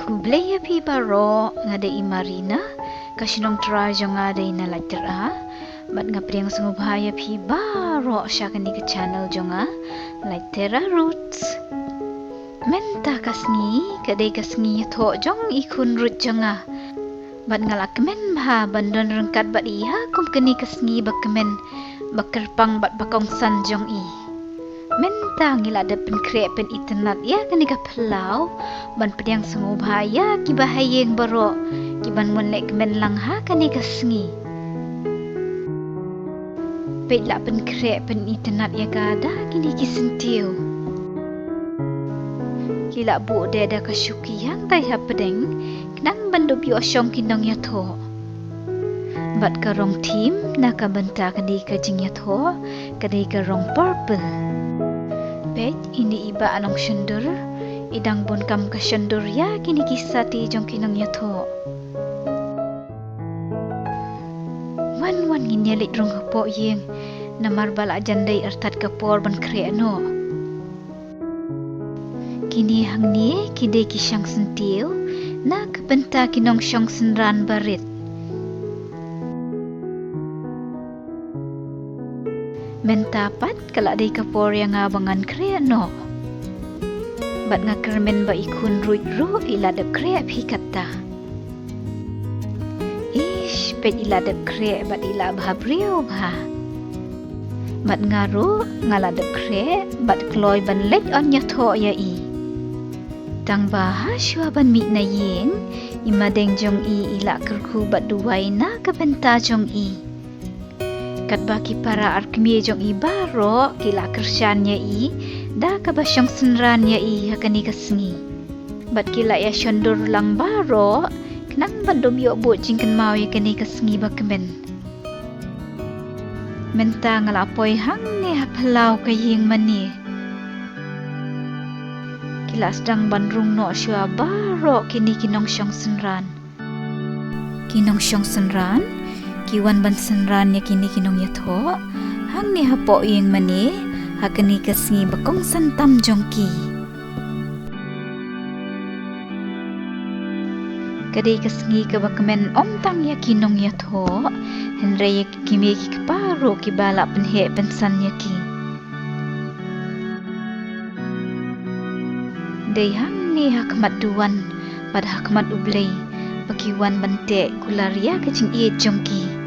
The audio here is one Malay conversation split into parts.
Kublaya pi baro ngada Marina kasinong trajo ngada ina latera bat nga priang sungubhaya pi baro siya kani ka channel jonga latera roots menta kasngi kadai kasngi tho jong ikun root jonga bat ngalak men bha bandon rengkat bat iya kum kani kasngi bakmen bakerpang bat bakong san jong i menta ngila ada penkre pen internet ya kani ka pelau ban pediang sungubhaya ki bahayeng baro ki ban mon lek men lang ha kani kasngi pet la penkre pen internet ya kada kini ki sentiu kila bu de da kasyuki yang tai ha pedeng kenang bandu bi osyong kinong ya tho bat ka rong team na ka banta kani ka jing ya tho kani ka rong purple pet ini iba anong syendur idang bon kam ka syendur ya kini kisati jong kinong ya tho wan nginyelit rong hapo yeng namar bala jandai artat kapor ban kre no kini hang ni kide ki syang sentiu na kabenta kinong syang senran barit mentapat kala dei kapor yang abangan kre no bat nga kermen ba ikun ruit ru iladap kre phi katta ish pet iladap kre bat ila bha brio bha bat ngaru ngaladap kre bat kloi ban let on nya tho ya i tang bah shwa ban mi na yin imadeng jong i ila kerku bat duwai na kabenta jong i kat baki para arkmie jong i baro kila kersyannya i da kabasyong senrannya i hakani kasngi bat kila ya syondur lang baro kenang bandom yo bo jingken mau ya kani kasngi bakmen menta ngalapoy hang ni hapalau kayeng mani kila sedang bandrung no syua baro kini kinong syong senran kiwan ban senran ya kini kinong ya tho hang ni hapo yeng mani hakani kasngi bakong santam jongki kadai kasngi ka bakmen om tang ya kinong ya tho henre ya kimi ki kaparo ki bala penhe pensan ya ki dei hang ni hakmat duan pad hakmat ublei pakiwan bante kularia kacing iet jongki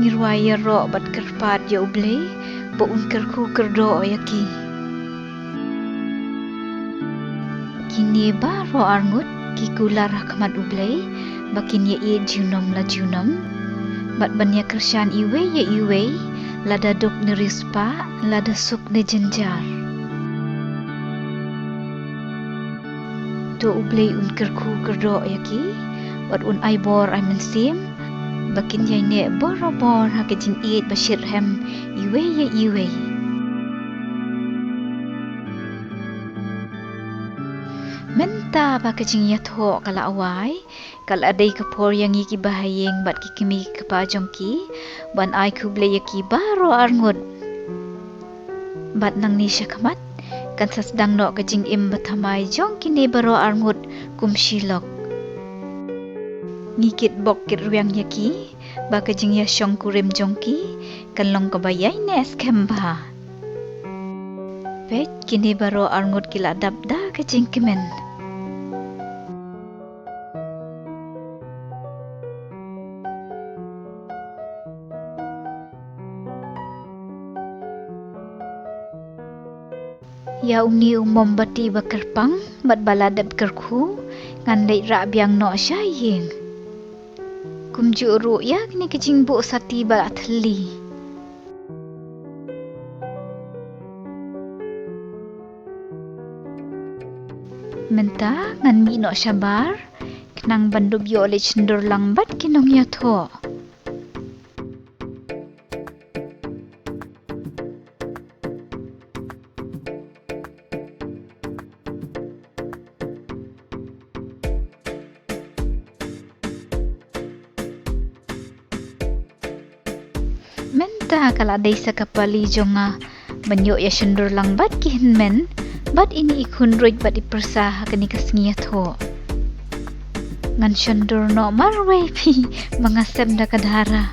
ngirwaya ro bat kerpat ya ublei bo un kerku kerdo ya ki kini baro arngut ki kular hakmat ublei bakin ya iet junom la junom bat banya kersyan iwe ya iwe lada dok ni rispa lada suk ni jenjar do ublei un kerku kerdo ya ki wat un aibor ay mensim bakin yay ne borobor hakajing iit basirhem iwe ya iwe menta bakajing ya tho kala awai kala adai kapor yang iki bahayeng bat kikimi kapajong ki ban ai kuble ya ki baro arngut bat nang ni syakamat kan sasdang no kajing im bathamai jong kini baro arngut kumshilok ngikit bokit ruang yaki bakajing ya syong kurim jongki kanlong kabayay nes kemba pet kini baro arngut kila dabda kajing kemen ya umni umom bati bakerpang bat baladab kerku ngan leit ra biang no syayeng kumju ru ya kini kecing bu sati bala theli menta ngan mi no syabar kenang bandub yo le cendur langbat kinong ya tho menta kala desa kapali jonga banyo ya syendur langbat kihin men Bat ini ikun roit bat ipersa kani kasngiyat ho. Ngan syondur no marwe pi mangasem da kadhara.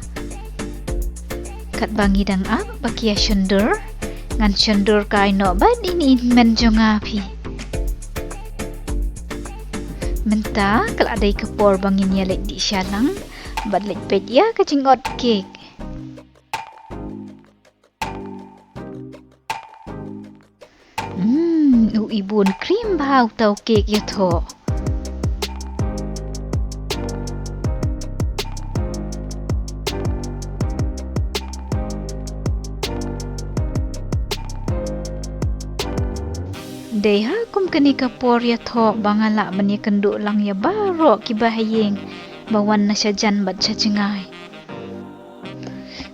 Kat bangi dang ap bakia syondur. Ngan syondur kai no bat ini men jonga pi. Menta kal adai kepor bangin ya lek di syalang. Bat lek pet ya kacing ot kek. Ibun krim bau tau kek ya tho. Deha kum kani kapor ya tho bangala mani kenduk lang ya baro ki bahayeng bawan na syajan bat cacingai.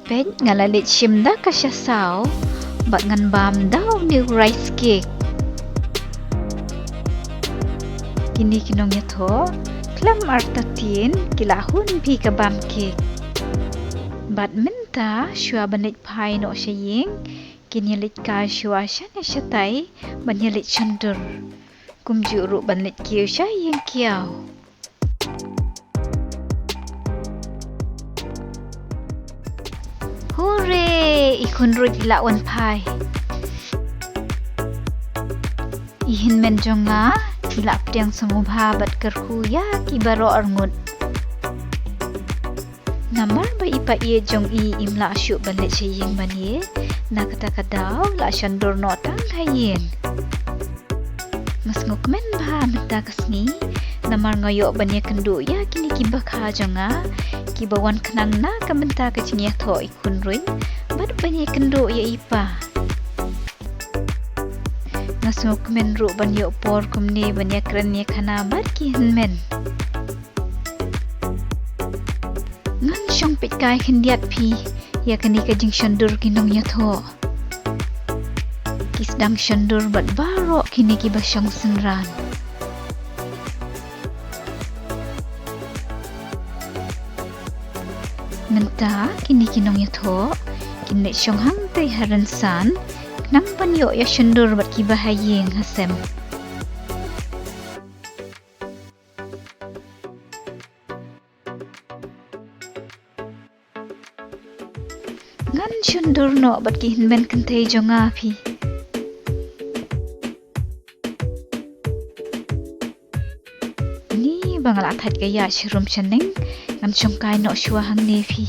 Pet ngalalit shimda ka syasau bat ngan bam daw ni rice cake. Kini kinong ya tho klam artatin kilahun pi ka bam cake. Bat menta syua banit pai no syayeng kinyalit ka syua syane syatai banyalit syondur. Kum juru banlit kiu syayeng kiau. Hore ikun rut ilawan pai. Ihin men jonga ilap tiang semubha bat kerkuya ki baro arngut. Namar ba ipa iye jong i imla syuk banlit syayeng bani na kata-kadaw la syondur no tang hayen. Mas ngukmen ba menta kasngi namar ngoyok bani kendu ya kini kibak ha jonga kibawan kenang na kamenta kacing ya tho ikun ruin bat bani kendu ya ipa. Mas ngukmen ru bani opor kumni bani kren ya kana bat ki henmen. Ngan syong pit kai hendiat pi ya kani kajing syondur kinong ya tho. Kisdang syondur bat baro kini kibasyong senran. Menta kini kinong ya tho kini syong hang tei haransan nang panyo ya syondur bat kibahayeng hasem. Ngan syondur no bat ki hinben kentei jonga pi. Ni bangal athat kaya syrum syaneng ngan syong kai no syua hang ne pi.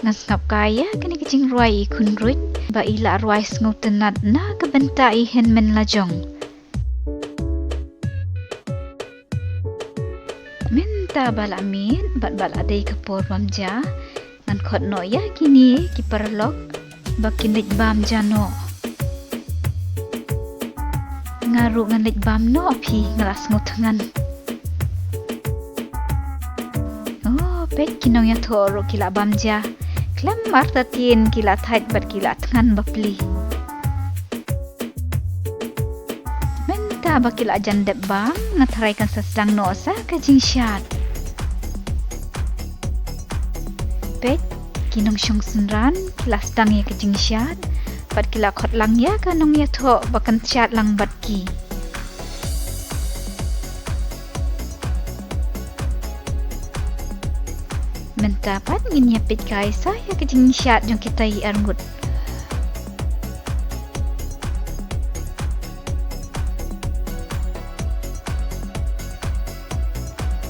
Ngan ngap kaya kini kicing ruai ikun ruit ba ila ruai sngu tenat na kabenta i henmen lajong. Menta balamin bat baladai kapor mamja ngan khot no ya kini ki parlok ba kinit bam jano. Ngaru ngan lit bam no pi ngalas ngu tengan. Oh pet kinong ya thoro kila bam ja. Klam martatin kila thait bat kila tengan bapli. Menta ba kila jandep bam ngatharai kan sasdang no sa kajing syat. Pet kinong syong senran kila sedang ya kajing syat bat kila khot lang ya kanong ya tho bakan syat lang bat ki. Menta pat ngin yapit kai saya kajing syat jong kita i arngut.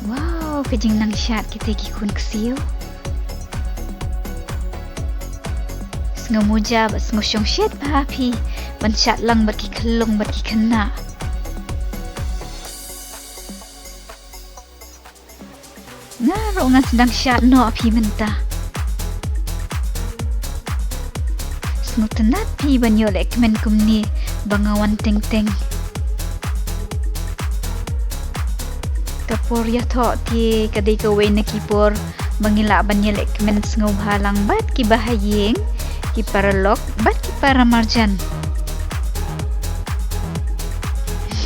Wow kajing nang syat kita kikun kesiu. Ngamuja bat ngusyong syat papi ban syat lang bat ki kelong bat ki kena. Ngaro ngan sedang syat no api menta. Sngu tenat pi banyo lek men kumni bangawan teng-teng. Kapor ya tho ti kadai kawai na kipor bangila banyo lek men sngu halang bat ki bahayeng ki paralok bat ki para marjan.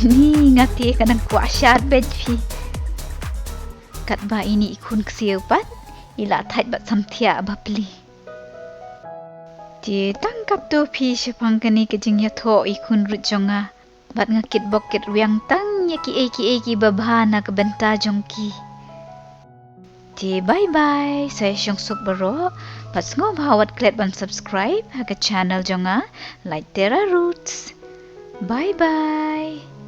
Ni ngati kadang kuasyat bet pi. Kat ba ini ikun kesiu pat ila thait bat samthia bapli. Ti tang kapto phi shapang kani kajing ya tho ikun rut jonga. Bat ngakit bokit wiang tang ya ki eki babana ke benta jongki. Ti bye bye. Saya syong sok baro. Bat ngob hawat klet ban subscribe ha ke channel jonga Like Terra Roots. Bye bye.